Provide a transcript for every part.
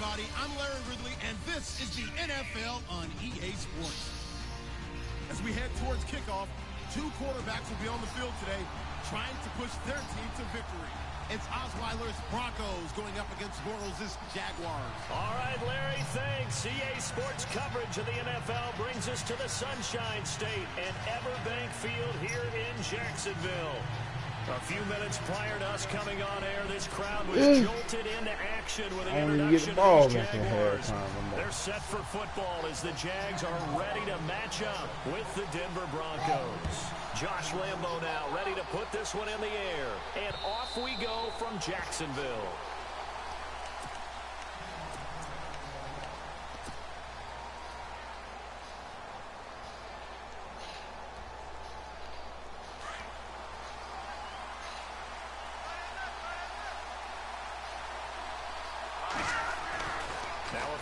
everybody. I'm Larry Ridley, and this is the NFL on EA Sports. As we head towards kickoff, two quarterbacks will be on the field today trying to push their team to victory. It's Osweiler's Broncos going up against Bortles' Jaguars. All right, Larry, thanks. EA Sports coverage of the NFL brings us to the Sunshine State and Everbank Field here in Jacksonville. A few minutes prior to us coming on air, this crowd was jolted into action with the introduction of these Jaguars. They're set for football as the Jags are ready to match up with the Denver Broncos. Josh Lambo now ready to put this one in the air. And off we go from Jacksonville.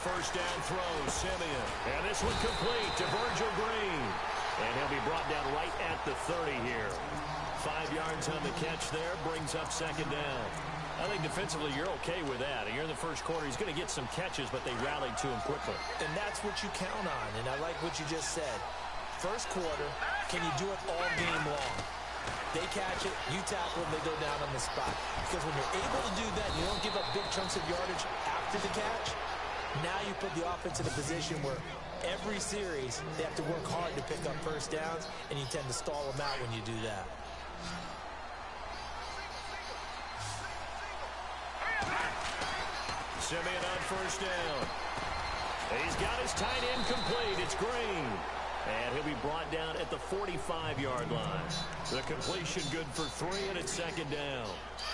First down throw, Simeon. And this one complete to Virgil Green. And he'll be brought down right at the 30 here. 5 yards on the catch there, brings up second down. I think defensively you're okay with that. Here in the first quarter, he's going to get some catches, but they rallied to him quickly. And that's what you count on, and I like what you just said. First quarter, can you do it all game long? They catch it, you tackle them, they go down on the spot. Because when you're able to do that, you don't give up big chunks of yardage after the catch. Now you put the offense in a position where every series they have to work hard to pick up first downs, and you tend to stall them out when you do that. Simeon on first down. He's got his tight end complete. It's Green. And he'll be brought down at the 45-yard line. The completion good for 3, and it's second down.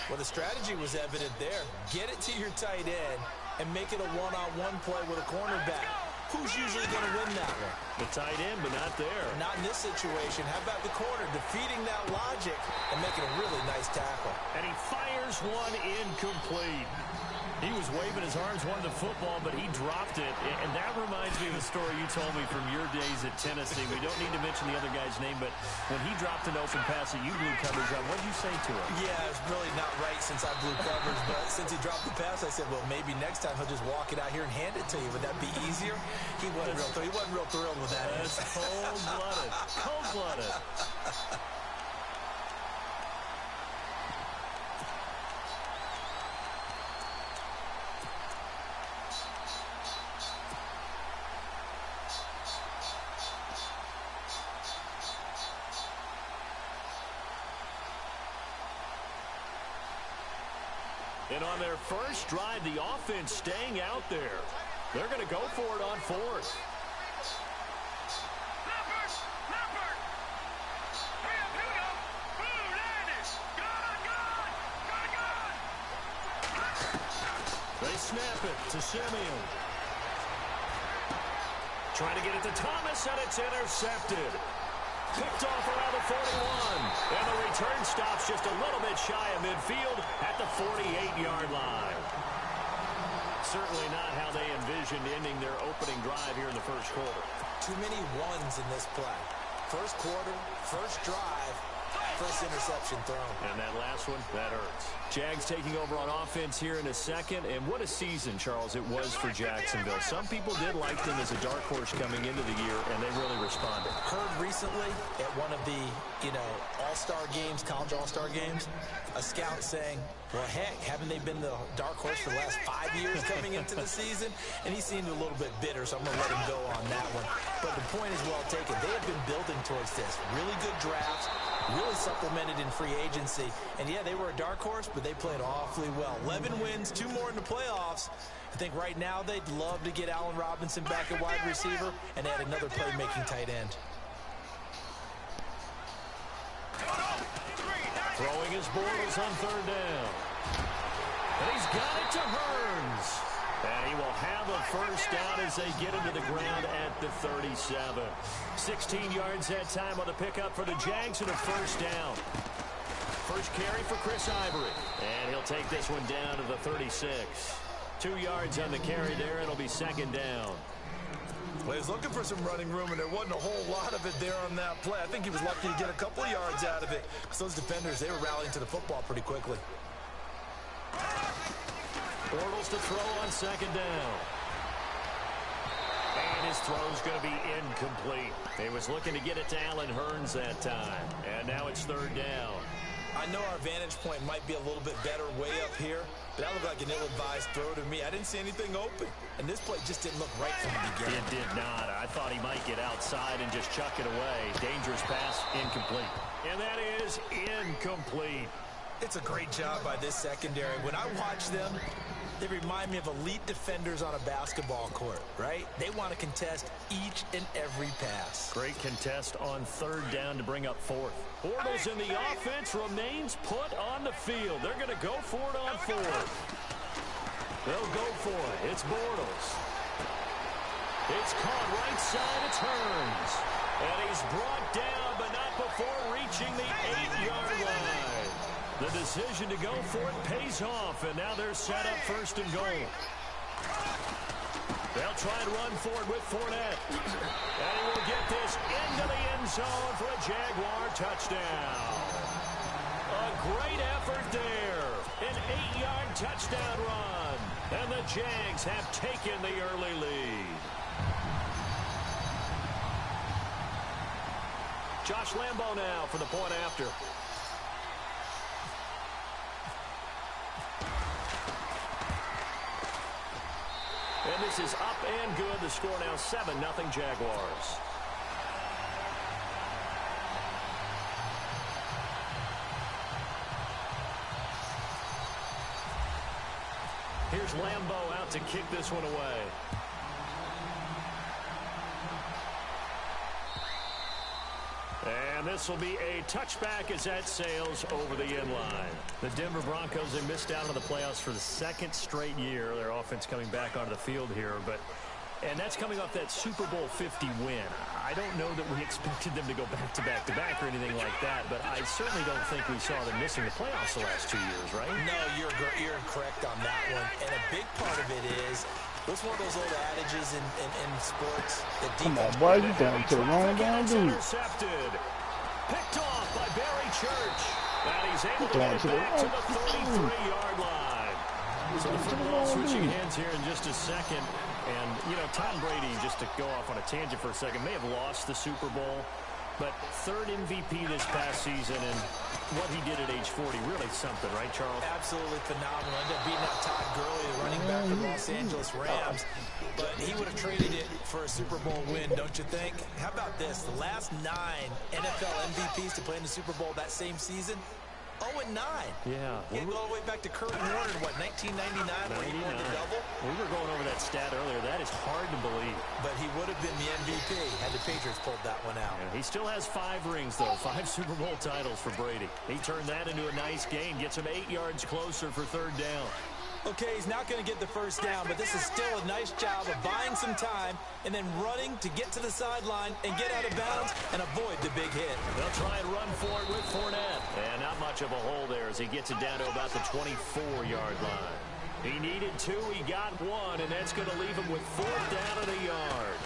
Well, the strategy was evident there. Get it to your tight end and make it a one-on-one play with a cornerback. Who's usually going to win that one? The tight end, but not there. Not in this situation. How about the corner defeating that logic and making a really nice tackle? And he fires one incomplete. He was waving his arms, wanted the football, but he dropped it. And that reminds me of the story you told me from your days at Tennessee. We don't need to mention the other guy's name, but when he dropped an open pass that you blew coverage on, what did you say to him? Yeah, it's really not right since I blew coverage, but since he dropped the pass, I said, well, maybe next time he'll just walk it out here and hand it to you. Would that be easier? He wasn't real thrilled with that. That's cold-blooded. Cold-blooded. And on their first drive, the offense staying out there. They're going to go for it on fourth. They snap it to Simeon. Trying to get it to Thomas, and it's intercepted. Picked off around the 41. And the return stops just a little bit shy of midfield at the 48-yard line. Certainly not how they envisioned ending their opening drive here in the first quarter. Too many ones in this play. First quarter, first drive, first interception thrown. And that last one, that hurts. Jags taking over on offense here in a second. And what a season, Charles, it was for Jacksonville. Some people did like them as a dark horse coming into the year, and they really responded. Heard recently at one of the, all-star games, college all-star games, a scout saying, well, heck, haven't they been the dark horse for the last 5 years coming into the season? And he seemed a little bit bitter, so I'm going to let him go on that one. But the point is well taken. They have been building towards this. Really good drafts, really supplemented in free agency. And, yeah, they were a dark horse, but they played awfully well. 11 wins, 2 more in the playoffs. I think right now they'd love to get Allen Robinson back at wide receiver and add another playmaking tight end. Throwing his Bortles on third down. And he's got it to Hearns. And he will have a first down as they get into the ground at the 37. 16 yards that time on the pickup for the Jags and a first down. First carry for Chris Ivory. And he'll take this one down to the 36. 2 yards on the carry there. It'll be second down. Well, he was looking for some running room, and there wasn't a whole lot of it there on that play. I think he was lucky to get a couple of yards out of it, because those defenders, they were rallying to the football pretty quickly. Bortles to throw on second down. And his throw's going to be incomplete. He was looking to get it to Allen Hurns that time. And now it's third down. I know our vantage point might be a little bit better way up here, but that looked like an ill-advised throw to me. I didn't see anything open, and this play just didn't look right from the beginning. It did not. I thought he might get outside and just chuck it away. Dangerous pass, incomplete. And that is incomplete. It's a great job by this secondary. When I watch them, they remind me of elite defenders on a basketball court, right? They want to contest each and every pass. Great contest on third down to bring up fourth. Bortles in the offense remains put on the field. They're going to go for it on fourth. They'll go for it. It's Bortles. It's caught right side. It's Hurns. And he's brought down, but not before reaching the 8-yard line. The decision to go for it pays off, and now they're set up first and goal. They'll try and run for it with Fournette. And he will get this into the end zone for a Jaguar touchdown. A great effort there. An 8-yard touchdown run. And the Jags have taken the early lead. Josh Lambo now for the point after. And this is up and good. The score now 7-0 Jaguars. Here's Lambo out to kick this one away. And this will be a touchback as that sails over the end line. The Denver Broncos, they missed out on the playoffs for the second straight year. Their offense coming back onto the field here, and that's coming off that Super Bowl 50 win. I don't know that we expected them to go back-to-back or anything like that, but I certainly don't think we saw them missing the playoffs the last 2 years, right? No, you're correct on that one. And a big part of it is, what's one of those old adages in sports? Come on, boy, you down to the wrong down, dude. Intercepted. Picked off by Barry Church. And he's able to get it back to the 33-yard line. So the football switching hands here in just a second. And, you know, Tom Brady, just to go off on a tangent for a second, may have lost the Super Bowl, but third MVP this past season, and what he did at age 40, really something, right, Charles? Absolutely phenomenal. Ended up beating out Todd Gurley, the running back for the Los Angeles Rams, but he would have traded it for a Super Bowl win, don't you think? How about this? The last 9 NFL MVPs to play in the Super Bowl that same season, 0-9. Yeah. Can't go all the way back to Kurt Warner in, 1999 when he won the double? We were going over that stat earlier. That is hard to believe. But he would have been the MVP had the Patriots pulled that one out. Yeah, he still has 5 rings, though. 5 Super Bowl titles for Brady. He turned that into a nice gain. Gets him 8 yards closer for third down. Okay, he's not going to get the first down, but this is still a nice job of buying some time and then running to get to the sideline and get out of bounds and avoid the big hit. They'll try and run for it with Fournette. And not much of a hole there as he gets it down to about the 24-yard line. He needed 2, he got 1, and that's going to leave him with 4th down at a yard.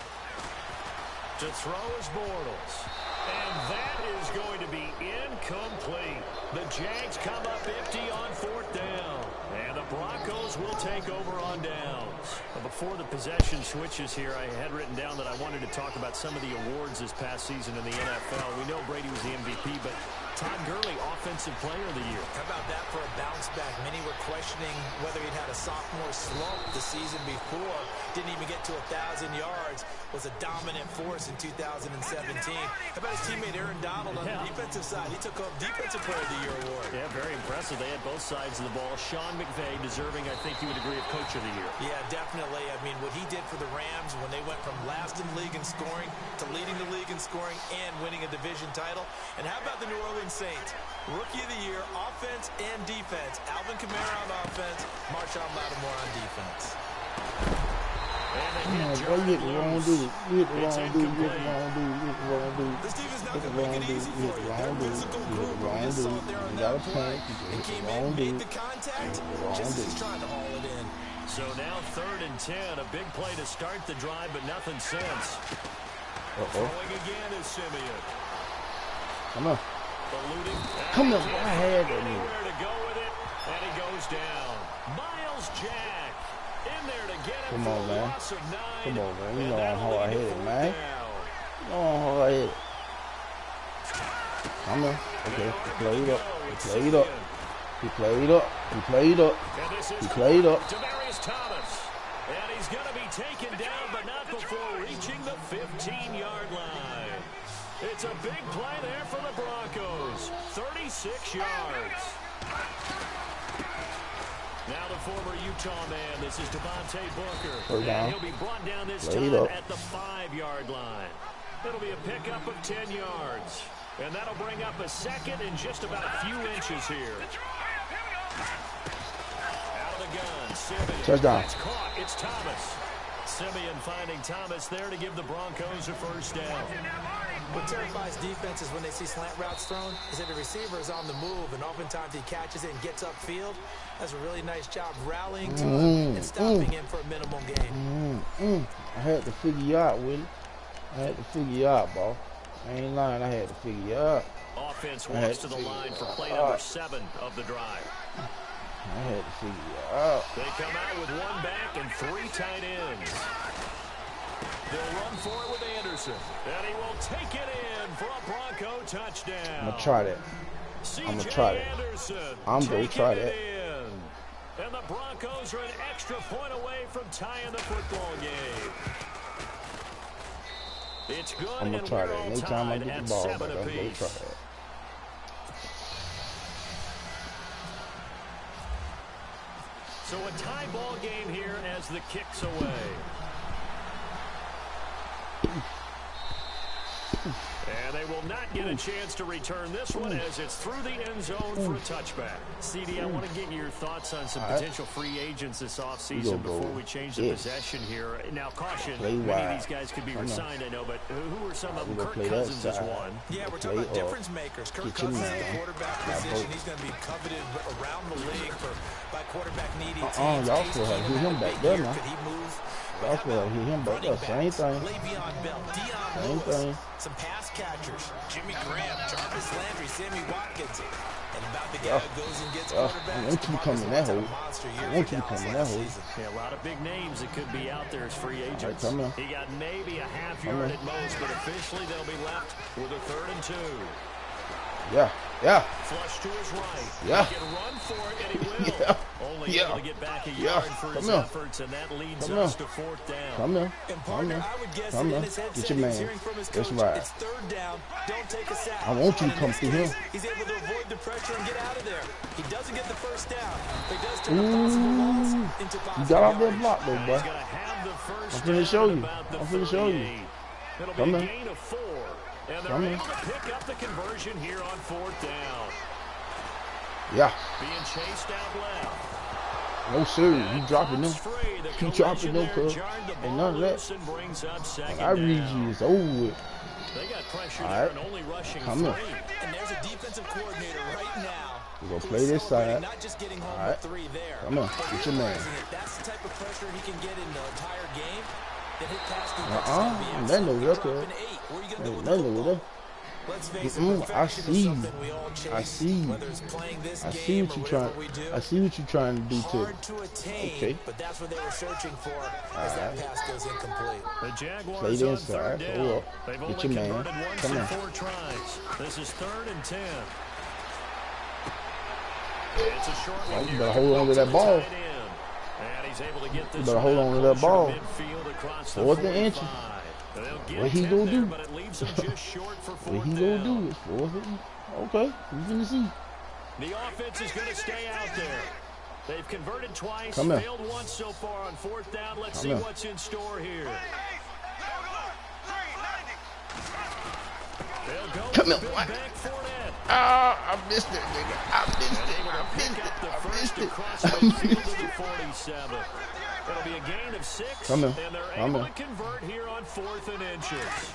To throw is Bortles. And that is going to be incomplete. The Jags come up empty on 4th down. And the Broncos will take over on downs. But before the possession switches here, I had written down that I wanted to talk about some of the awards this past season in the NFL. We know Brady was the MVP, but Todd Gurley, Offensive Player of the Year. How about that for a bounce back? Many were questioning whether he'd had a sophomore slump the season before. Didn't even get to 1,000 yards. Was a dominant force in 2017. How about his teammate Aaron Donald on the defensive side? He took home Defensive Player of the Year award. Yeah, very impressive. They had both sides of the ball. Sean McVay deserving, I think you would agree, of Coach of the Year. Yeah, definitely. I mean, what he did for the Rams when they went from last in the league in scoring to leading the league in scoring and winning a division title. And how about the New Orleans Saints? Rookie of the Year, offense and defense. Alvin Kamara on offense, Marshawn Lattimore on defense. Come on, boy, you hit the wrong dude. You hit the wrong dude. You hit the wrong dude. You hit the wrong dude. This team is not Hit the going to wrong make it dude. easy You hit for the you. wrong Their dude. physical You hit group, the we wrong just saw dude. there on You that got a play. panic. You He hit the came wrong in, made dude. the contact, Wrong just as dude. he's trying to haul it in. So now 3rd and 10. A big play to start the drive, but nothing since. Throwing again is Simeon. Come on. Eluding. Come on, I had it. Anywhere to go with it, and he goes down. Myles Jack Come on, man. Come on, man. You know I'm hard-headed, man. You know I'm hard-headed. Come on. Okay, he played up. He played up. He played up. He played up. He played up. And he's going to be taken down, but not before reaching the 15-yard line. It's a big play there for the Broncos. 36 yards. Now the former Utah man, this is Devontae Booker. And he'll be brought down this time at the 5-yard line. It'll be a pickup of 10 yards. And that'll bring up a second and just about a few inches here. Out of the gun, Simeon. Touchdown. It's caught. It's Thomas. Simeon finding Thomas there to give the Broncos a first down. What terrifies defenses when they see slant routes thrown is that the receiver is on the move, and oftentimes he catches it and gets upfield. That's a really nice job rallying to him and stopping him for a minimal gain. I had to figure you out, Willie. I had to figure you out, bro. I ain't lying. I had to figure you out. Offense walks to the line for play number 7 of the drive. I had to figure you out. They come out with 1 back and 3 tight ends. They'll run for it with Anderson. And he will take it in for a Bronco touchdown. I'm going to try that. I'm going to try that. I'm going to try that. And the Broncos are an extra point away from tying the football game. It's good. I'm going to try that. Anytime I get the ball back, I'm going to try that. So a tie ball game here as the kick's away. And they will not get a chance to return this one as it's through the end zone for a touchback. CD, I want to get your thoughts on some potential free agents this offseason before we change the possession here. Now, caution, many of these guys could be resigned, I know, but who are some of them? Kirk Cousins is one. Yeah, we're talking about difference makers. Kirk Cousins at the quarterback position. He's going to be coveted around the league by quarterback needy teams. Y'all still have to get him back there now. Could he move? Y'all still have to get him back there. Same thing. Le'Veon Bell, Deion Lewis, some pass catchers. Jimmy Graham, Jarvis Landry, Sammy Watkins. And about the guy who goes and gets quarterbacks. I want you to come in that hole. I want you to come in that hole. Yeah, a lot of big names that could be out there as free agents. Right, he got maybe a half yard at most, but officially they'll be left with a 3rd and 2. Yeah. Flush to his right. Yeah. He can run for it, and he will. Only able to get back a yard for his efforts, and that leads us to 4th down. Come here. And partner, I would guess that in his head, get your man. That's right. It's 3rd down. Don't take a sack. I want you to come through him. He's able to avoid the pressure and get out of there. He doesn't get the first down. But he does turn the possible loss into possible. You got out there block, though, boy. I'm finna show you. I'm finna show you. It'll be a gain of 4. And they're able to pick up the conversion here on 4th down. Yeah. Being chased out left. No, sir. You dropping them. You dropping them, cuz. Ain't none of that. When I read you, it's over with. They got pressure there and only rushing 3. And there's a defensive coordinator right now. We're going to play this side. Not just getting home with 3 there. Come on. Get your man. That's the type of pressure he can get in the entire game. Nothing over there, cuz. Nothing over there. I see you. I see you. I see what you're trying. I see what you're trying to do too. Okay. But that's what they were searching for as that pass goes incomplete. The Jaguars play the inside. Hold up. Get your man. Come on. This is 3rd and 10. It's a short one. You better hold on to that ball. And he's able to get this. You better hold on to that ball. 4th and inches. What he gonna do? What he gonna do is 4th and. Okay, we finna see. The offense is gonna stay out there. They've converted twice, failed once so far on 4th down. Let's see what's in store here. Come here, what? I missed it, nigga. I missed it. It'll be a gain of 6, and they're able to convert here on 4th and inches.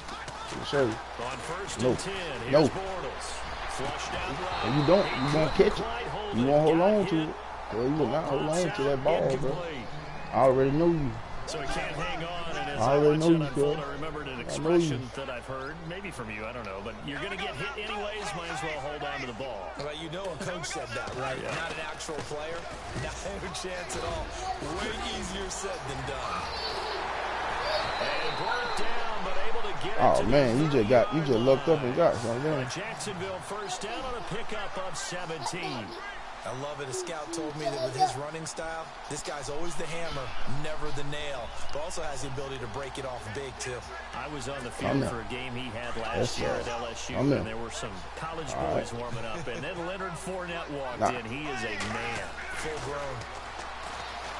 Show you. On 1st and 10, here's no. Bortles. Flush down right. And you don't. You won't catch it. You won't hold on to it. Well, you will not hold on to that ball, bro. I already know you. So he can't hang on, and As I already know you unfold, could. I remembered an expression that I've heard, maybe from you, I don't know, but you're going to get hit anyways, might as well hold on to the ball. Well, you know a coach said that, right? Yeah. Not an actual player. Not a chance at all. Way easier said than done. And brought down, but able to get it. Oh man, you just looked up and got something. Jacksonville first down on a pickup of 17. I love it. A scout told me that with his running style, this guy's always the hammer, never the nail, but also has the ability to break it off big, too. I was on the field for a game he had last year at LSU, and there were some college boys warming up, and then Leonard Fournette walked in. He is a man. Full grown.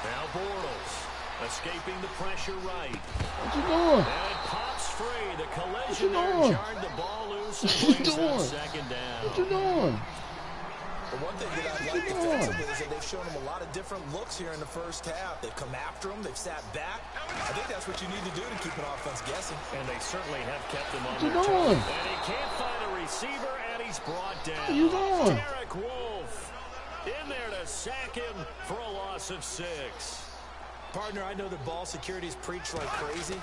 Now Bortles escaping the pressure right. What you doing? And it pops free. The collision there jarred the ball loose and brings up second down. What you doing? But one thing that I like defensively is that they've shown him a lot of different looks here in the first half. They've come after him. They've sat back. I think that's what you need to do to keep an offense guessing. And they certainly have kept him on their toes. And he can't find a receiver, and he's brought down. What you doing? Derek Wolfe in there to sack him for a loss of 6. Partner, I know that ball security is preached like crazy,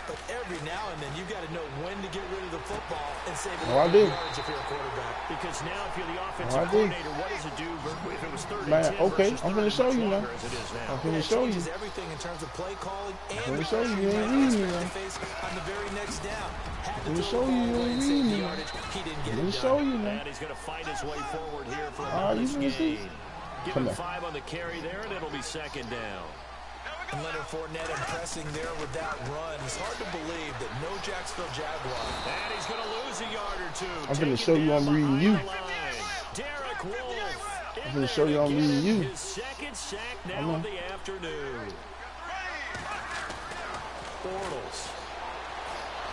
but every now and then you've got to know when to get rid of the football and save a lot of yards if you're a quarterback. Because now if you're the offensive coordinator, what does it do if it was 3rd and 10 okay, versus I'm going to show you now. I'm going to show you. Everything in terms of play calling and I'm going to show you. You ain't reading me now. On the very next down. I'm going to show you. You ain't reading me now. I'm going to show you now. And he's going to fight his way forward here for a bonus gain. Give him 5 on the carry there, and it'll be second down. And Leonard Fournette impressing there with that run. It's hard to believe that no Jacksonville Jaguar. And he's going to lose a yard or two. I'm going to show you I'm reading you. Derek Wolfe. I'm going to show you I'm reading you. His second sack now of the afternoon. Bortles.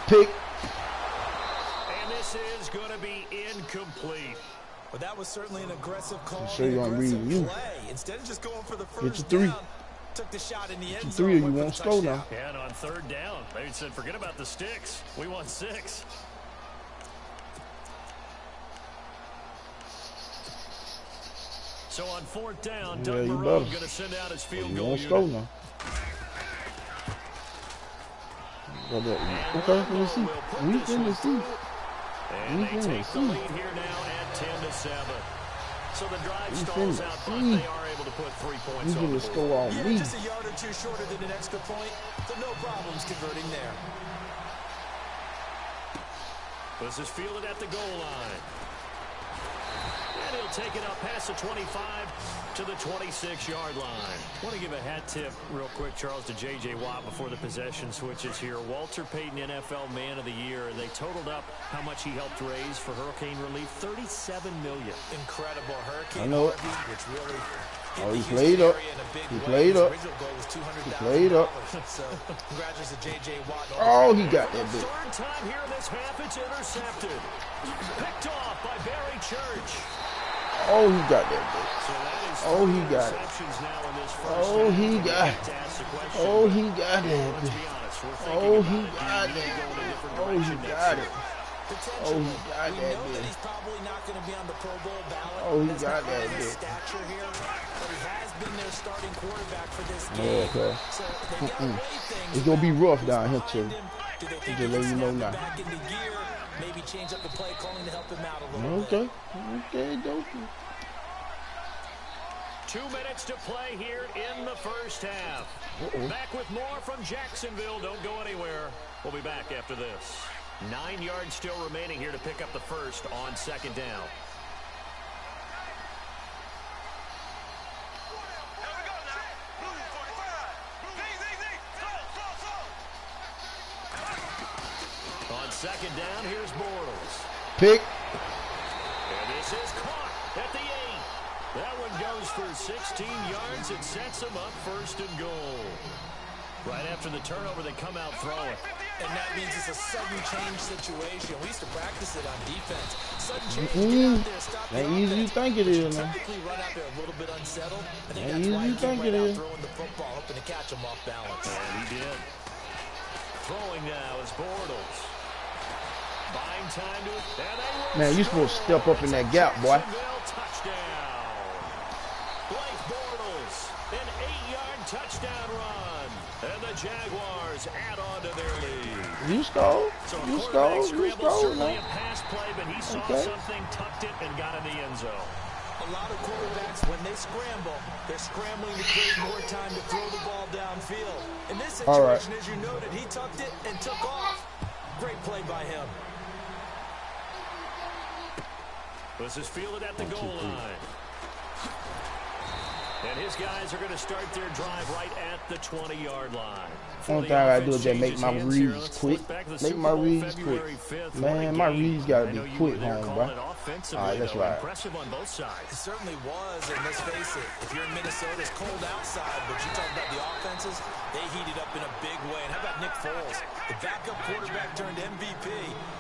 Pick. And this is going to be incomplete. But that was certainly an aggressive call. I'm show you I'm reading you. Instead of just going for the first Get your 3. down. Took the shot in the end zone. 3 of you won't score now. And on 3rd down, they said, forget about the sticks. We want 6. So on 4th down, Doug Marrone going to send out his field goal. Won't score now. Okay, let me see. We finna see. And they take the lead here now at 10-7. So the drive stalls out, but they are able to put 3 points on the board. Yeah, just a yard or two shorter than an extra point, so no problems converting there. This is fielded at the goal line. And he'll take it up past the 25 to the 26-yard line. I want to give a hat tip real quick, Charles, to J.J. Watt before the possession switches here. Walter Payton, NFL Man of the Year. They totaled up how much he helped raise for hurricane relief, $37 million. Incredible hurricane. I know it. Which really he played up. He played up. He played up. So, congratulations to J.J. Watt. Oh, he got that bit. 3rd time here in this half, it's intercepted. Picked off by Barry Church. Oh, he got that bit. Oh, he got it. Oh, he got it. Oh, he got it. Oh, he got it. Oh, he got it. Oh, he got that bit. He's probably not going to be on the Pro Bowl ballot. Oh, he got that bit. Stature here, but he has been their starting quarterback for this game. Okay. So they got to weigh things. It's gonna be rough down here too. Just let you know now. Back into gear, maybe change up the play calling to help him out a little bit. Okay, okay. 2 minutes to play here in the first half. Back with more from Jacksonville. Don't go anywhere. We'll be back after this. 9 yards still remaining here to pick up the first on 2nd down. On 2nd down, here's Bortles. Pick. And this is caught at the 8. That one goes for 16 yards. It sets them up 1st and goal. Right after the turnover, they come out throwing. And that means it's a sudden change situation. We used to practice it on defense. Sudden change, get out there, stop the offense. Easy you think it is, man. Typically run out there a little bit unsettled. I think that's why he kept right out throwing the football, hoping to catch him off balance. And he did. Throwing now is Bortles. Buying time to it. Man, you're supposed to step up in that gap, boy. Blake Bortles, an 8-yard touchdown run. And the Jaguars add on to their lead. You scored. So You scored. You scored. Certainly a pass play, but he saw something, tucked it, and got in the end zone. A lot of quarterbacks, when they scramble, they're scrambling to create more time to throw the ball downfield. In this situation, as you noted, he tucked it and took off. Great play by him. This is fielded at the goal line. And his guys are going to start their drive right at the 20-yard line. Only thing I gotta do is just make my reads quick. Make my reads quick. Man, my reads gotta be quick, homie, bro. Alright, that's right. Impressive on both sides. It certainly was, and let's face it, if you're in Minnesota, it's cold outside, but you talk about the offenses, they heated up in a big way. And how about Nick Foles, the backup quarterback turned MVP,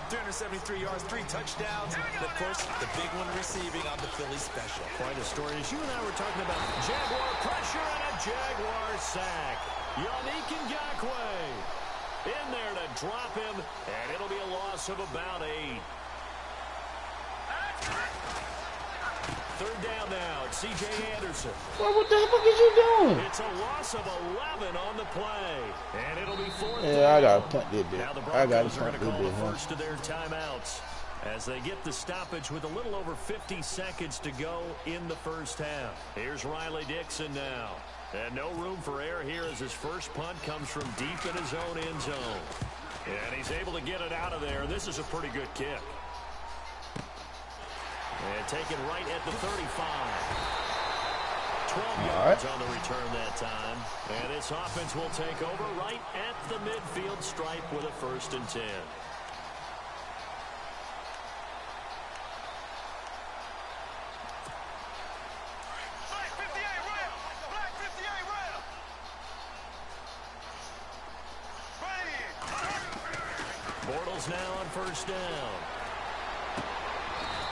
373 yards, 3 touchdowns, and of course, the big one receiving on the Philly special. Quite a story. As you and I were talking about, Jaguar pressure and a Jaguar sack. Yannick Ngakoue in there to drop him, and it'll be a loss of about 8. Third down now. It's C.J. Anderson. Well, what the fuck is you doing? It's a loss of 11 on the play, and it'll be 4th. Yeah, I gotta punt this bit. Now the I gotta Broncos are going punt to call this the bit. first of their timeouts as they get the stoppage with a little over 50 seconds to go in the first half. Here's Riley Dixon now. And no room for error here as his first punt comes from deep in his own end zone. And he's able to get it out of there. This is a pretty good kick. And taken right at the 35. 12 yards on the return that time. And this offense will take over right at the midfield stripe with a 1st and 10. Bortles now on 1st down.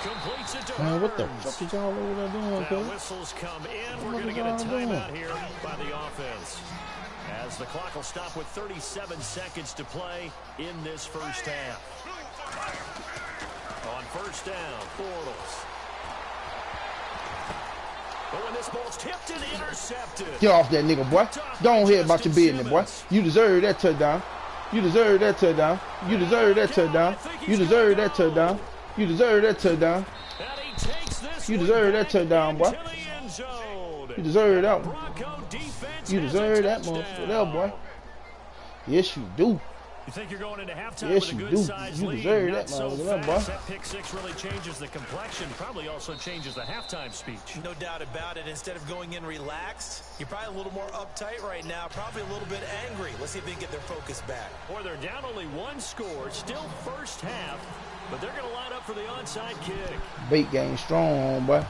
Completes it to Man, what the Hurns. fuck is y'all over there doing, Now cuz? whistles come in. We're going to get a timeout here by the offense. As the clock will stop with 37 seconds to play in this first half. On 1st down, Bortles. But when this ball's tipped and intercepted. Get off that nigga, boy. Don't hear about your business, boy. You deserve that touchdown. You deserve that touchdown. You deserve that touchdown. You deserve that touchdown. You deserve that touchdown. You deserve that touchdown, boy. You deserve that one. You deserve that motherfucker there, boy. Yes, you do. You think you're going into halftime Yes, with a you good do. size You lead? deserve Not that so motherfucker there, boy. fast. That pick 6 really changes the complexion. Probably also changes the halftime speech. No doubt about it. Instead of going in relaxed, you're probably a little more uptight right now, probably a little bit angry. Let's see if they can get their focus back. Boy, they're down only 1 score. Still first half, but they're going to line up for the onside kick. Bait game strong, boy.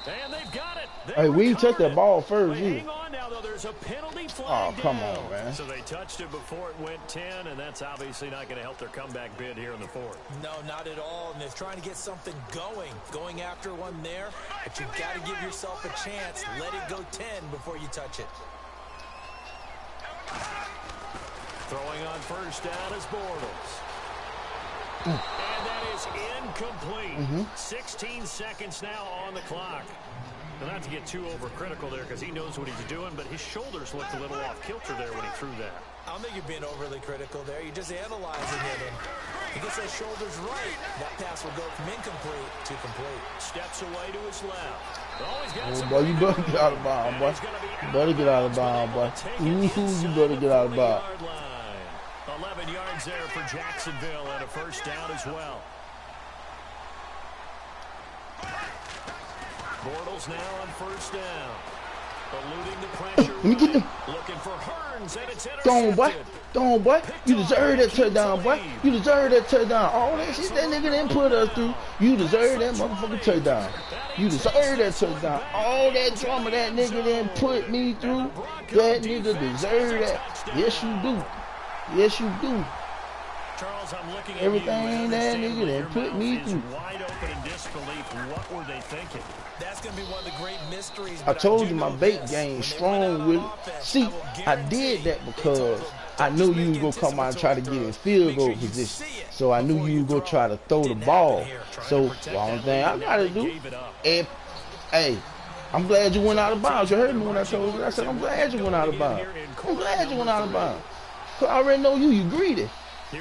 And they've got it. Hey, we didn't touch that ball first, either. Hang on now, though. There's a penalty flag. Oh, come down. on, man. So they touched it before it went 10, and that's obviously not going to help their comeback bid here in the 4th. No, not at all. And they're trying to get something going after one there. But you've got to give yourself a chance. Let it go 10 before you touch it. Throwing on 1st down is Bortles. And that is incomplete. 16 seconds now on the clock. Well, not to get too overcritical there because he knows what he's doing, but his shoulders looked a little off kilter there when he threw that. I don't think you're being overly critical there. You're just analyzing it. And if he gets those shoulders right, that pass will go from incomplete to complete. Steps away to his left. Oh, boy, you better get out of bounds, boy. You better get out of bounds, boy. Ooh, you better get out of bounds. 11 yards there for Jacksonville and a 1st down as well. Bortles now on 1st down. Eluding the pressure. Let me get them. Looking for Hurns, and it's intercepted. Go on, boy. Go on, boy. You deserve that touchdown, boy. You deserve that touchdown. All that shit that nigga didn't put us through. You deserve that motherfucking touchdown. You deserve that touchdown. All that drama that nigga didn't put me through. That nigga deserve that. Yes, you do. Yes, you do. Charles, I'm looking at everything you, that nigga didn't put me through. Wide open and disbelief. What were they thinking? That's going to be one of the great mysteries. I told you my bait game strong with it. See, I did that because I knew you was going to come out and try to get in field goal position. So I knew you was going to try to throw the ball. So the only thing I got to do, hey, I'm glad you went out of bounds. You heard me when I told you. I said, I'm glad you went out of bounds. I'm glad you went out of bounds. Because I already know you greedy.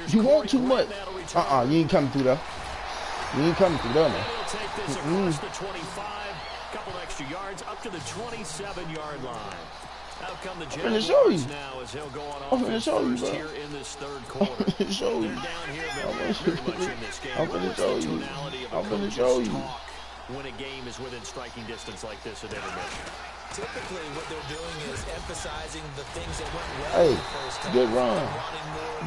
You want too much. You ain't coming through there. You ain't coming through there, man. Couple extra yards up to the 27-yard line. Out come the Jaguars show you. Now as he'll go on I'm gonna show you, bro. Here in this third quarter. I'm gonna show you. I'm gonna show you. I'm gonna show you. When a game is within striking distance like this at every minute. Typically, what they're doing is emphasizing the things that went well. Hey, good run.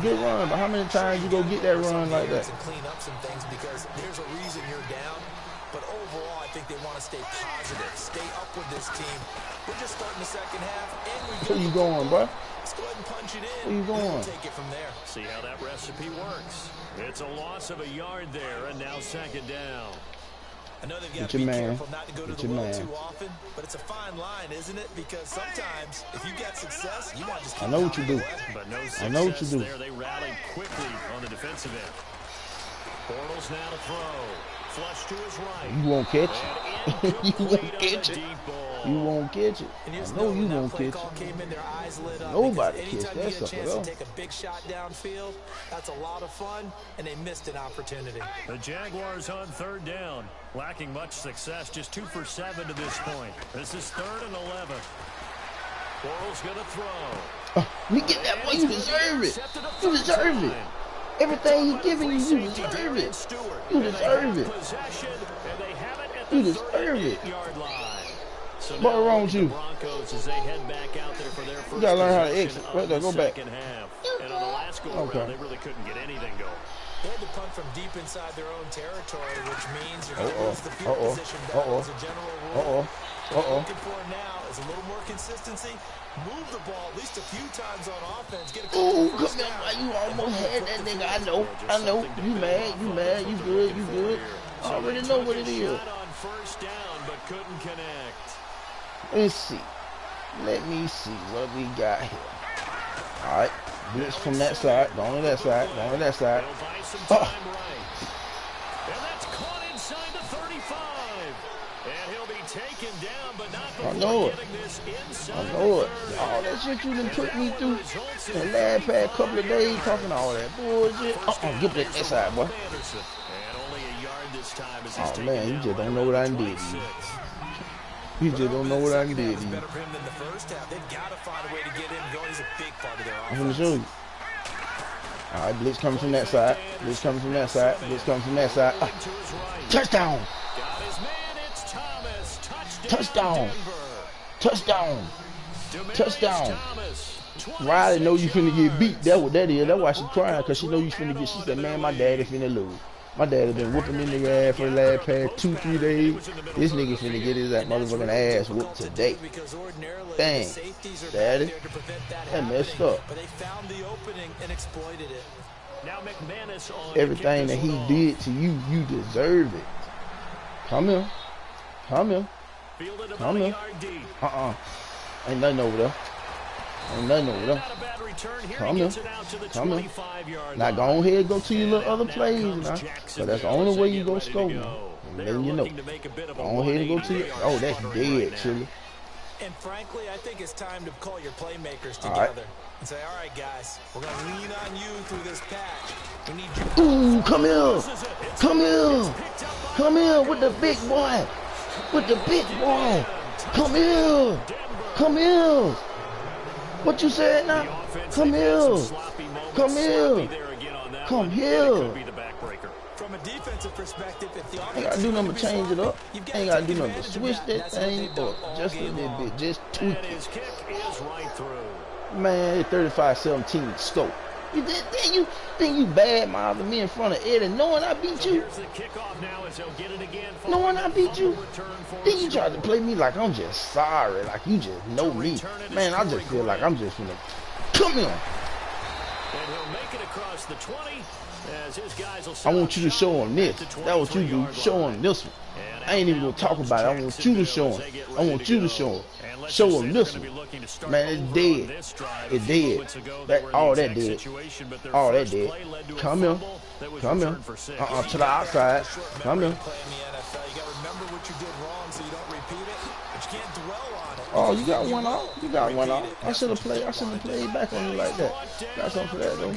Good run. But how many times you go get that run like that? And clean up some things because there's a reason you're down. But overall, I think they want to stay positive, stay up with this team. We're just starting the second half, and where you going, bro? Let's go ahead and punch it in. Where you going? We'll take it from there. See how that recipe works. It's a loss of a yard there, and now second down. I know they've got to be careful not to go to the well too often, but it's a fine line, isn't it? Because sometimes, if you got success, you want to just keep I know what you do. But no I know what you do. There. They rallied quickly on the defensive end. Bortles now to throw. Flush to his right. You won't catch it. You won't catch it. You won't catch it. I know you won't catch it. Nobody catch that sucker though. Take a big shot downfield. That's a lot of fun, and they missed an opportunity. The Jaguars on third down, lacking much success, just 2 for 7 to this point. This is 3rd and 11. Bortles gonna throw. We get that boy. You deserve it. You deserve it. Everything he's giving you, you deserve it. You deserve it. You deserve it. What's wrong with you? You gotta learn how to exit. Right there, go back. Okay. They really couldn't get anything going. They had to punt from deep inside their own territory, which means you're going to lose the field position battle as a general rule. What we're looking for now is a little more consistency. Move the ball at least a few times on offense. Get a couple come on, you almost had that nigga. I know. You mad, you good. I already know what it is. On first down, but couldn't connect. Let me see what we got here. All right, blitz from that side. Going to that side. Oh. And that's caught inside the 35. And he'll be taken down, but not before getting this inside. I know it. All that shit you done put me through the last past couple of days talking all that bullshit. Get that side, boy. Oh man, you just don't know what I did to you. You just don't know what I did to you. I'm gonna show you. All right, blitz coming from that side. Touchdown! Touchdown! Riley know you finna get beat. That's what that is. That's why she crying, because she know you finna get. She said, man, my daddy finna lose. My daddy been whooping in the ass for the last past 2-3 days. This nigga finna get his motherfucking ass whooped today. Dang, daddy, that messed up. Everything that he did to you, you deserve it. Come here. Ain't nothing over there. Come here. Now go on ahead and go to your little other plays now. But that's the only way you go score now. I'm letting you know. Go on ahead and go to your... Oh, that's dead, Chili. And frankly, I think it's time to call your playmakers together and say, all right, guys, we're going to lean on you through this patch. We need you. Ooh, come here with the big boy. Come here. What you said now? Come here. From a defensive perspective, if the offense ain't gotta do nothing to change it up. Ain't gotta do nothing to switch that thing up just a little bit. Just tweak it. Man, 35-17 scope. Then you bad mouthing me in front of Eddie, knowing I beat you. Knowing I beat you. Then you try to play me like I'm just sorry, like you just know me. Man, I just feel like I'm just finna come here. across the 20 as his guys will I want you to show him this. That's what you do. Show him this one. I ain't even gonna talk about it. I want you to show him. I want you to show him. Show him this one. Man, it's dead. It's dead. All that dead. All that dead. Come here. Come here. To the outside. Come here. Oh, you got one out. You got one out. I should have played back on you like that. Got something for that though.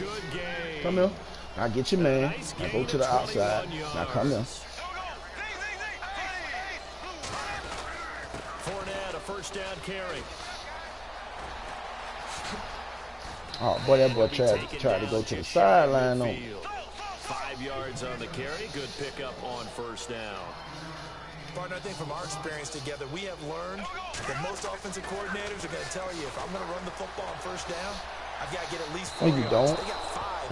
Come here. Now get your man. Now go to the outside. Now come here. First down carry. Oh boy, that boy tried to go to the sideline on. 5 yards on the carry. Good pickup on first down. Partner, I think from our experience together, we have learned that most offensive coordinators are going to tell you, if I'm going to run the football on first down, I've got to get at least 4 yards. Don't. They got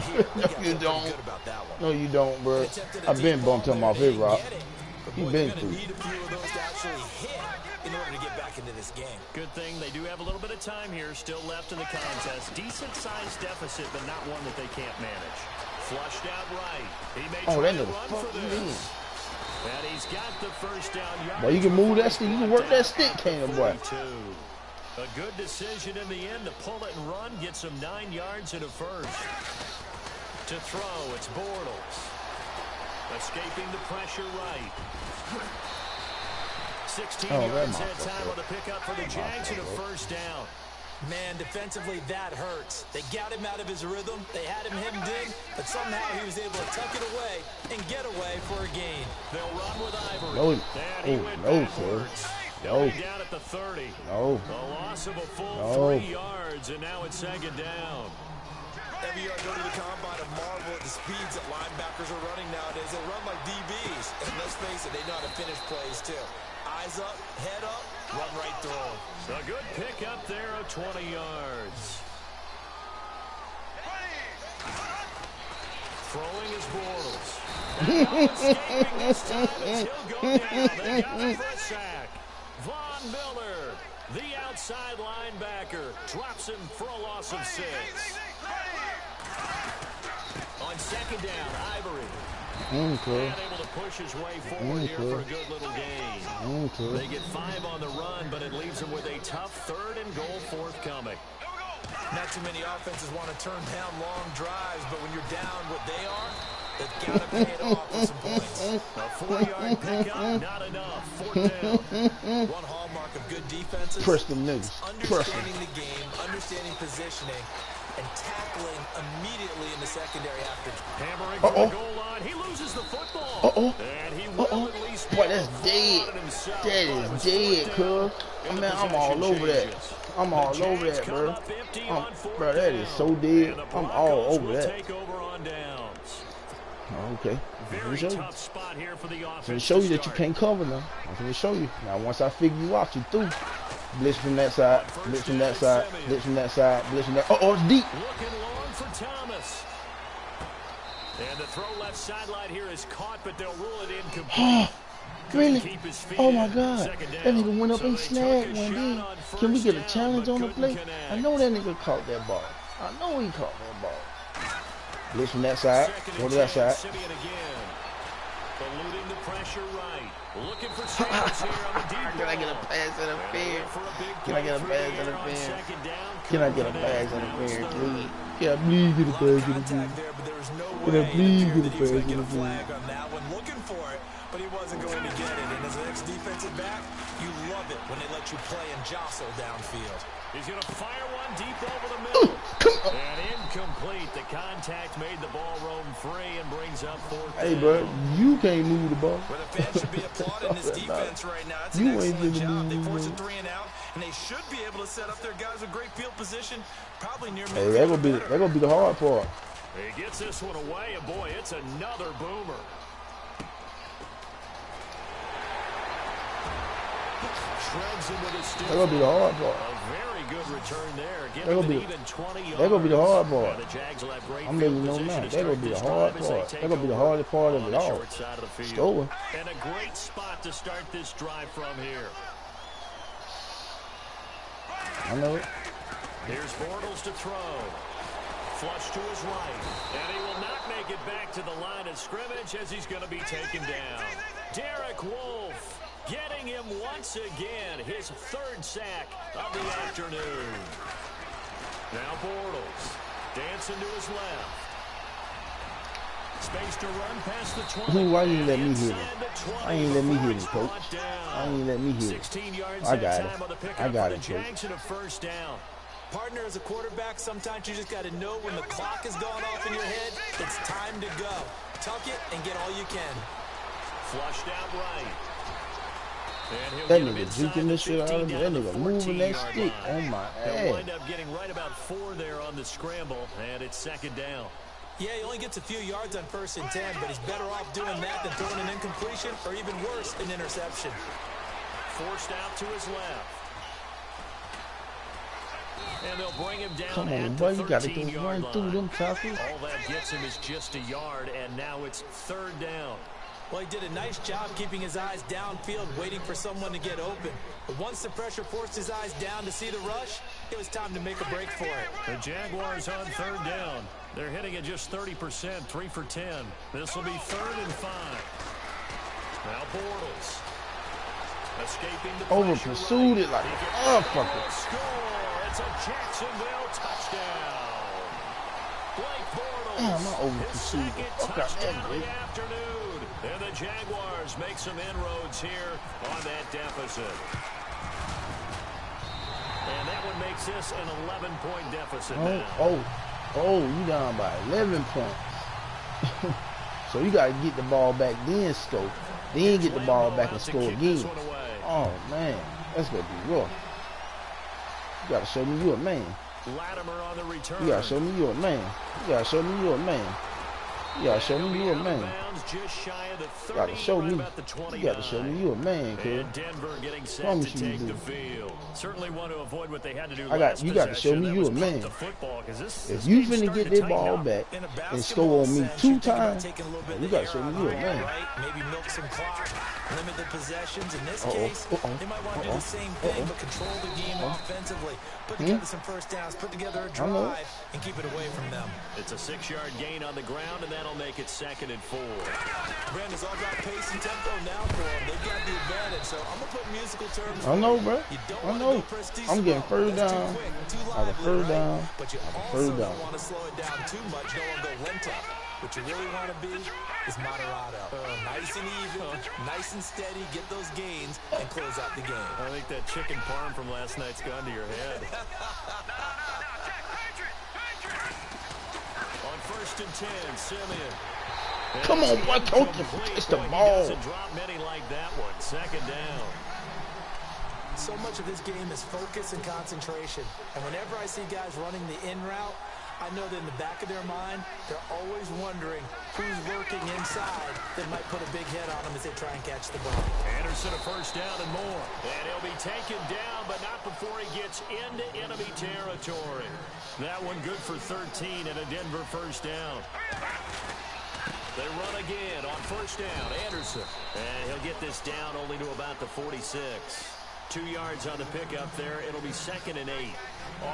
5 here. No, you don't. Good about that one. No, you don't, bro. I've been bumped him off his rock. You've been through. Need a few of those to actually hit in order to get back into this game. Good thing they do have a little bit of time here still left in the contest. Decent-sized deficit, but not one that they can't manage. Flushed out right. He may try to run for this. And he's got the first down. Boy, you can move that stick. You can work that stick, can't you, boy? A good decision in the end to pull it and run. Gets him 9 yards and a first. To throw, it's Bortles. Escaping the pressure right. 16 yards at time on the pickup for the Jags and a first down. Man, defensively, that hurts. They got him out of his rhythm. They had him hemmed in, but somehow he was able to tuck it away and get away for a gain. They'll run with Ivory. No, no, sir. No. Down at the 30. No. A loss of a full 3 yards, and now it's second down. Every year I go to the combine and marvel at the speeds that linebackers are running nowadays. They run like DBs. And let's face it, they know how to finish plays too. Eyes up, head up, run right through them. A good pick up there of 20 yards. Throwing his Bortles. Escaping this time as he'll go down. They got him for a sack. Von Miller, the outside linebacker, drops him for a loss of 6. On second down, Ivory. Okay. And able to push his way forward here for a good little gain. They get 5 on the run, but it leaves them with a tough 3rd and goal forthcoming. Not too many offenses want to turn down long drives, but when you're down what they are, they've got to pay it off with some points. A 4-yard pickup, not enough. 4th down. One hallmark of good defenses. Press them niggas. Understanding the game, understanding positioning, and tackling immediately in the secondary after. Hammering for the goal line. He loses the football. And he will at least boy, that's dead. That is dead, cuz. Man, I'm all over that. I'm all over that, bro. Bro, that is so dead. I'm all over that. Okay. I'm gonna show you that you can't cover now. I'm gonna show you. Now, once I figure you out, you through. Blitz from that side, blitz from that side, blitz from that side, blitz from that. Oh, it's deep. Looking long for Thomas. And the throw left sideline here is caught, but they'll rule it incomplete. Really? Oh my God. That nigga went up and snagged one day. Can we get a challenge on the play? I know that nigga caught that ball. I know he caught that ball. Blitz from that side. Go to that side. Eluding the pressure right. Looking for Sanders here on the deep. Can I get a pass interference? Can I get a pass interference? Can I get a pass interference, please? Can I please get a pass interference? Can I please get a pass interference? Looking for it, but he wasn't going to get it. And as an ex-defensive back, you love it when they let you play and jostle downfield. He's going to fire one deep over the middle. And incomplete. The contact made the ball roam free and brings up 4th down. Hey, bro, you can't move the ball. Well, the fans should be applauding this defense right now. It's an excellent job. They force a 3 and out, and they should be able to set up their guys with great field position, probably near midfield. Hey, that's gonna be the hard part. He gets this one away, and boy, it's another boomer. That's gonna be the hard part. A very good return there. That's gonna be the hard part. I'm letting you know now. That's gonna be the hard part. That's gonna be the hardest part of it all. Score. And a great spot to start this drive from here. I know it. Here's Bortles to throw. Flush to his right. And he will not make it back to the line of scrimmage as he's going to be taken down. Derek Wolfe getting him once again, his third sack of the afternoon. Now Bortles dancing to his left. Space to run past the 20. Why you let me hit him? I ain't let me hit him, coach. I ain't let me hit him. 16 yards I got it. I got it, coach. Jackson a first down. Partner, as a quarterback, sometimes you just got to know when the clock is going off in your head, it's time to go. Tuck it and get all you can. Flushed out right. That nigga juking this shit out of me. That nigga moving that stick on my He'll ass. wind up getting right about 4 there on the scramble, and it's second down. Yeah, he only gets a few yards on 1st and 10, but he's better off doing that than throwing an incompletion or even worse, an interception. Forced out to his left. And they'll bring him down. Come on, at boy, the you gotta 13-yard go run through them tackles. All that gets him is just a yard, and now it's third down. Well, he did a nice job keeping his eyes downfield, waiting for someone to get open. But once the pressure forced his eyes down to see the rush, it was time to make a break for it. The Jaguars on third down. They're hitting at just 30%, 3 for 10. This will be 3rd and 5. Now Bortles. Escaping the Over pursued it like a motherfucker. Score. It's a Jacksonville touchdown. Blake Bortles. Damn, I over pursued the fuck out that bitch. Afternoon. And the Jaguars make some inroads here on that deficit. And that one makes this an 11-point deficit now. Oh, you down by 11 points. So you got to get the ball back, then score. Then get the ball back and score again. Oh, man. That's going to be rough. You got to show me you a man. Latimer on the return. You got to show me you a man. You got to show me you a man. You got to show me you a man. You got to show me. You got to show me you a man, kid. Denver getting set to take the field. Certainly want to avoid what they had to do. You got to show me you a man. If you finna get that ball back and score on me 2 times, you got to show me you a man. Maybe milk some clock, limit the possessions. In this case, they might want to do the same thing, but control the game offensively. Put together some first downs, put together a drive, and keep it away from them. It's a 6-yard gain on the ground, and that'll make it 2nd and 4. Brandon's all got pace and tempo now for them. They've got the advantage, so I'm going to put musical terms. I know, bro. I know. I'm getting first down. Out of first down. But you also don't want to slow it down too much. No one go lenta. What you really want to be is Moderado. Nice and even, nice and steady, get those gains, and close out the game. I think that chicken parm from last night's gone to your head. On 1st and 10, Simeon. Come on, boy, coach. It's the ball. He doesn't drop many like that one. 2nd down. So much of this game is focus and concentration. And whenever I see guys running the in route, I know that in the back of their mind, they're always wondering who's working inside that might put a big hit on them as they try and catch the ball. Anderson a first down and more. And he'll be taken down, but not before he gets into enemy territory. That one good for 13 and a Denver first down. They run again on 1st down. Anderson. And he'll get this down only to about the 46. 2 yards on the pickup there. It'll be 2nd and 8.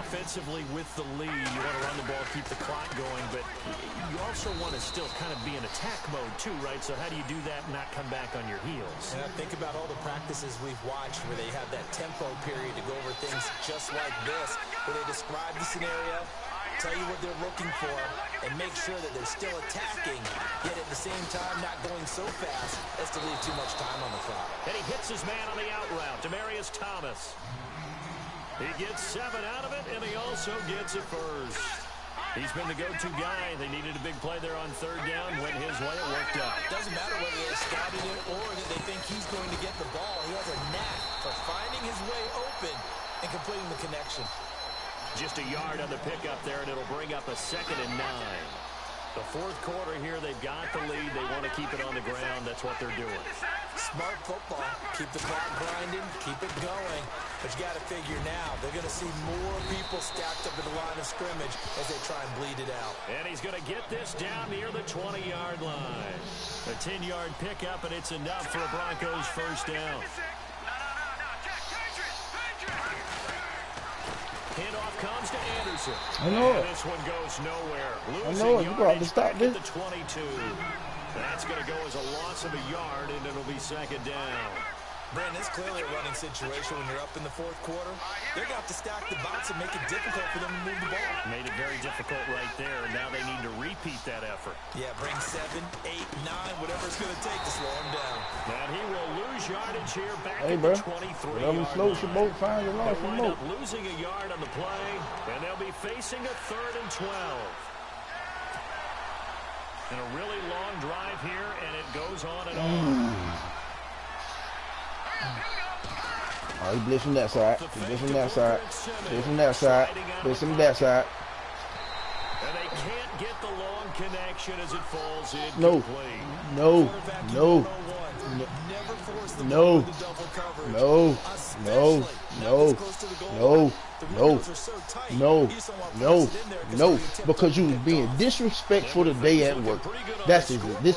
Offensively with the lead, you want to run the ball, keep the clock going, but you also want to still kind of be in attack mode too, right? So how do you do that and not come back on your heels? And I think about all the practices we've watched where they have that tempo period to go over things just like this, where they describe the scenario, tell you what they're looking for, and make sure that they're still attacking, yet at the same time not going so fast as to leave too much time on the clock. And he hits his man on the out route, Demaryius Thomas. He gets 7 out of it, and he also gets a first. He's been the go-to guy. They needed a big play there on 3rd down. Went his way. It worked out. Doesn't matter whether they scouted it or that they think he's going to get the ball. He has a knack for finding his way open and completing the connection. Just a yard on the pickup there, and it'll bring up a 2nd and 9. The 4th quarter here, they've got the lead. They want to keep it on the ground. That's what they're doing. Smart football. Keep the clock grinding. Keep it going. But you got to figure now, they're going to see more people stacked up at the line of scrimmage as they try and bleed it out. And he's going to get this down near the 20-yard line. A 10-yard pickup, and it's enough for a Broncos first down. Handoff comes to Anderson. chasing. I know it. This one goes nowhere. I know it. You got to stop this. The 22. That's going to go as a loss of a yard, and it'll be second down. Brandon, it's clearly a running situation when you're up in the fourth quarter. They're going to have to stack the box and make it difficult for them to move the ball. Made it very difficult right there, and now they need to repeat that effort. Yeah, bring 7, 8, 9, whatever it's going to take to slow him down. And he will lose yardage here back Hey, at bro. the 23. Whatever floats your boat, find your lost They'll your wind boat. up losing a yard on the play, and they'll be facing a 3rd and 12. And a really long drive here, and it goes on and on. Oh, he blitzed from that side. He blitzed from that side. Blitz from that side. Blitz from that side. And they can't get the long connection as it falls in. No. No. No. No. No. No. No. No. No. No. No. No. Because you was being disrespectful today at work. This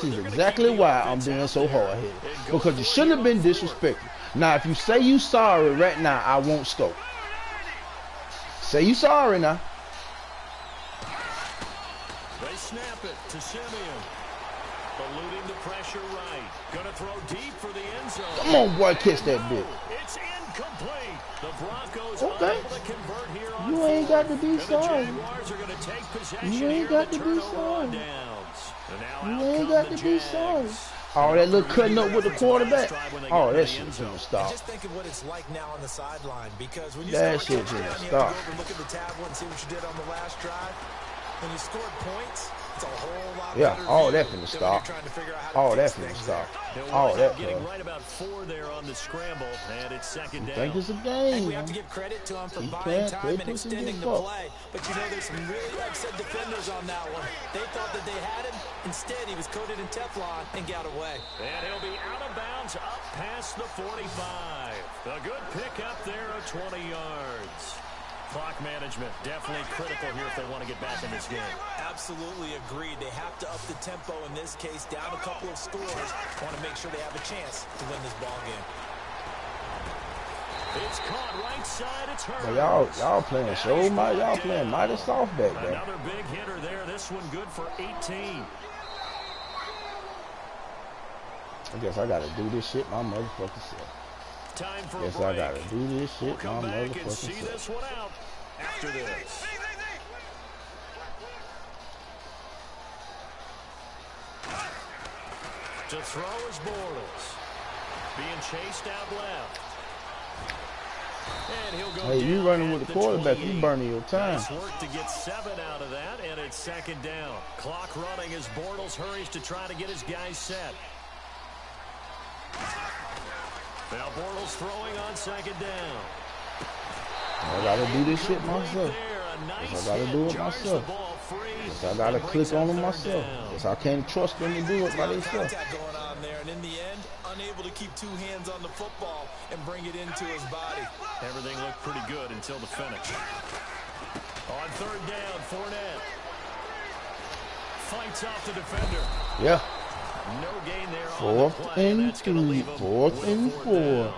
is exactly why I'm being so hard-headed. Because you shouldn't have been disrespectful. Now, if you say you sorry right now, I won't scope. Say you sorry now. They snap it to Simeon. Eluding the pressure right. Gonna throw deep for the end zone. Come on, boy, catch that bit. It's incomplete. The Broncos Okay. unable to convert here on You ain't got to be sorry. The Jaguars are gonna take possession You ain't here got to to turn be over sorry. on downs. And now You out ain't come got the to be Jags. sorry. All that little cutting up with the quarterback. Oh, that shit's gonna And stop. just think of what it's like now on the sideline, because when you That score a shit's gonna touchdown, you stop. have to go over and look at the tablet and see what you did on the last drive. When you scored points, it's a whole lot Yeah, better all view that finna than when stop. you're trying to figure out how to All fix that finna things stop. They'll All wind up that, getting bro. right about 4 there on the scramble, and it's second down. Think it's a And game, we have to man. give credit to him for Keep buying playing, time play and push and extending get the fucked. play. But you know, there's some really upset defenders on that one. They thought that they had him. Instead, he was coated in Teflon and got away. And he'll be out of bounds up past the 45. A good pickup there of 20 yards. Clock management definitely critical here if they want to get back in this game. Absolutely agreed. They have to up the tempo in this case, down a couple of scores. Want to make sure they have a chance to win this ball game. It's caught right side. It's hurt. Well, y'all playing so mighty. Y'all playing mighty soft back there. Another big hitter there. This one good for 18. I guess I gotta do this shit my motherfucking self. Time for Guess a break. I gotta do this We'll shit my come back and motherfucking see self. this one out after this. To throw is Bortles. Being chased out left. And he'll go Hey, you down running at with the the quarterback, 28. you burning your time. Nice work to get 7 out of that, and it's second down. Clock running as Bortles hurries to try to get his guys set. Now Bortles throwing on second down. I gotta do this shit myself. Guess I gotta do it myself. Guess I gotta click on them myself. Guess I can't trust them to do it by themselves. Contact going on there, and in the end, unable to keep 2 hands on the football and bring it into his body. Everything looked pretty good until the finish. On third down, Fournette fights off the defender. Yeah. No gain there. Fourth and 3. Fourth and 4.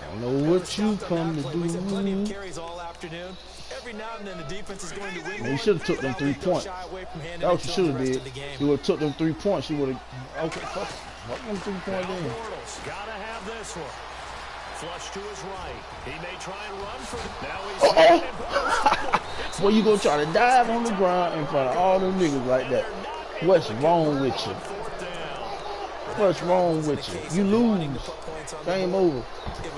I know what you come to We've had plenty of do. carries all afternoon. Every now and then the defense is going to win. Man, you should have took them 3 points. That's what you should have did. You would have took them 3 points. You would have. Okay, fuck them 3 points Now in. Bortles gotta have this one. Flush to his right. He may try and run for it. Now he's Well, you gonna try to dive on the ground in front of all them niggas like that? What's wrong with you? What's wrong with you? You lose. Game over.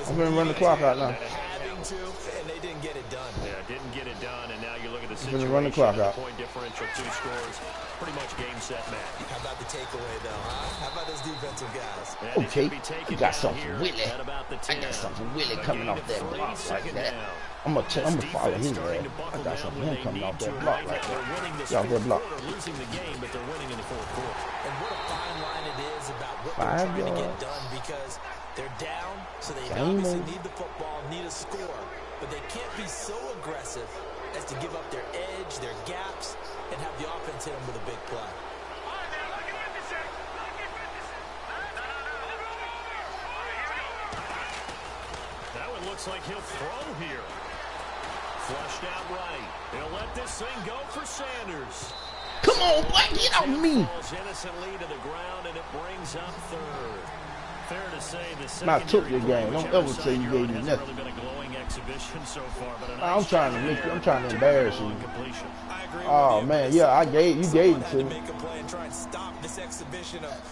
I'm gonna run the clock out now. Having to, and they didn't get it done. Yeah, didn't get it done, and now you look at the I'm situation. gonna run the clock out. Point differential, 2 scores. Pretty much game, set, match. How about the takeaway, though, huh? How about those defensive guys? And Okay, he's gonna be taken I got down something here Willie. at about the I 10. got something Willie A coming gain off of that 3, block like second that. down. I'm gonna follow Defense his starting ass. to I buckle got down something when him they coming need off to. that block Right right now, there. they're winning this Get off that fourth block. quarter, losing the game, but they're winning in the fourth quarter. And what a fine line it is about what 5 they're trying to get yards. done, because they're down, so they Game obviously over. need the football, need a score, but they can't be so aggressive as to give up their edge, their gaps, and have the offense hit them with a big play. Now it looks like he'll throw here. Flushed out right. He'll let this thing go for Sanders. Come on, Black, get off me. Falls innocently to the ground, and it brings up third. Fair to say the I took your game. Don't ever say you gave me nothing. Really been a glowing exhibition so far, but I'm trying to make you. I'm trying to embarrass you. Oh man, yeah, you gave it to me.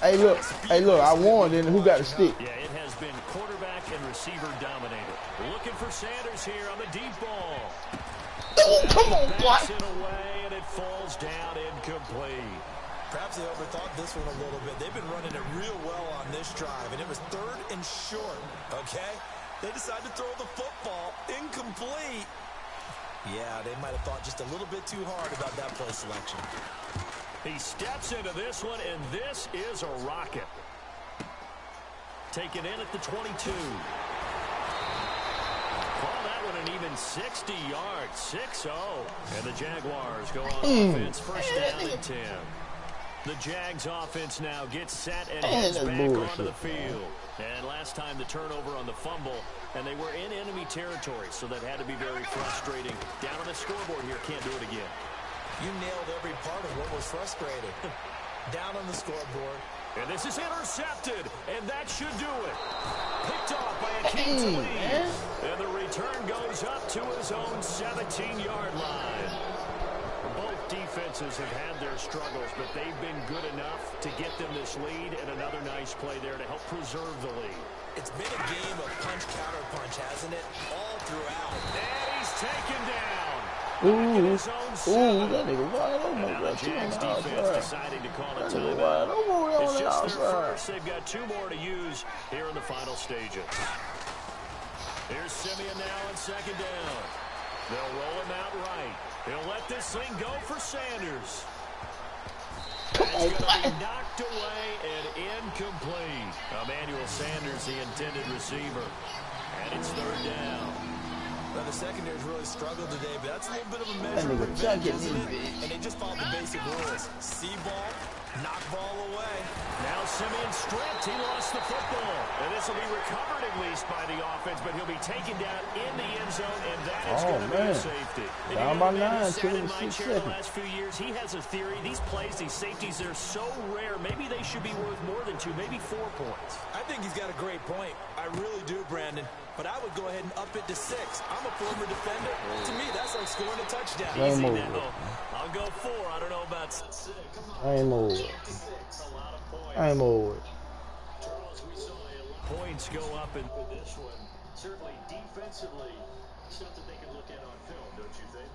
Hey look, I won. Then who got the stick? Yeah, it has been quarterback and receiver dominated. Looking for Sanders here on the deep ball. Oh, come on, boy. It away, and it falls down incomplete. Perhaps they overthought this one a little bit. They've been running it real well on this drive, and it was 3rd and short, okay? They decided to throw the football incomplete. Yeah, they might have thought just a little bit too hard about that play selection. He steps into this one, and this is a rocket. Taken in at the 22. Call that one an even 60 yards, 6-0. And the Jaguars go on offense, first down and 10. The Jags offense now gets set and heads back onto the field. And last time the turnover on the fumble, and they were in enemy territory, so that had to be very frustrating. Down on the scoreboard here, can't do it again. You nailed every part of what was frustrating. Down on the scoreboard. And this is intercepted, and that should do it. Picked off by a key to lead. And the return goes up to his own 17-yard line. Both defenses have had their struggles, but they've been good enough to get them this lead, and another nice play there to help preserve the lead. It's been a game of punch-counter-punch, hasn't it? All throughout. And he's taken down. Ooh, that nigga wide open. Now the Jags defense deciding to call a timeout. It's just their first. They've got 2 more to use here in the final stages. Here's Simeon now on 2nd down. They'll roll him out right. He'll let this thing go for Sanders. It's going to be knocked away and incomplete. Emmanuel Sanders, the intended receiver. And it's 3rd down. Well, the secondary's really struggled today, but that's a little bit of a measure of revenge, isn't it? And they just followed the basic rules. See ball, knock ball away. Now Simeon stripped. He lost the football. And this will be recovered at least by the offense, but he'll be taken down in the end zone, and that is going to be a safety. Down by 9, sat in my chair the last few years. He has a theory. These plays, these safeties, they're so rare. Maybe they should be worth more than 2, maybe 4 points. I think he's got a great point. I really do, Brandon. But I would go ahead and up it to 6. I'm a former defender. To me, that's like scoring a touchdown. Easy now. I'll go 4. I don't know about 6. I'm over. I'm over. Points go up in this one. Certainly defensively, something they can look at on film, don't you think?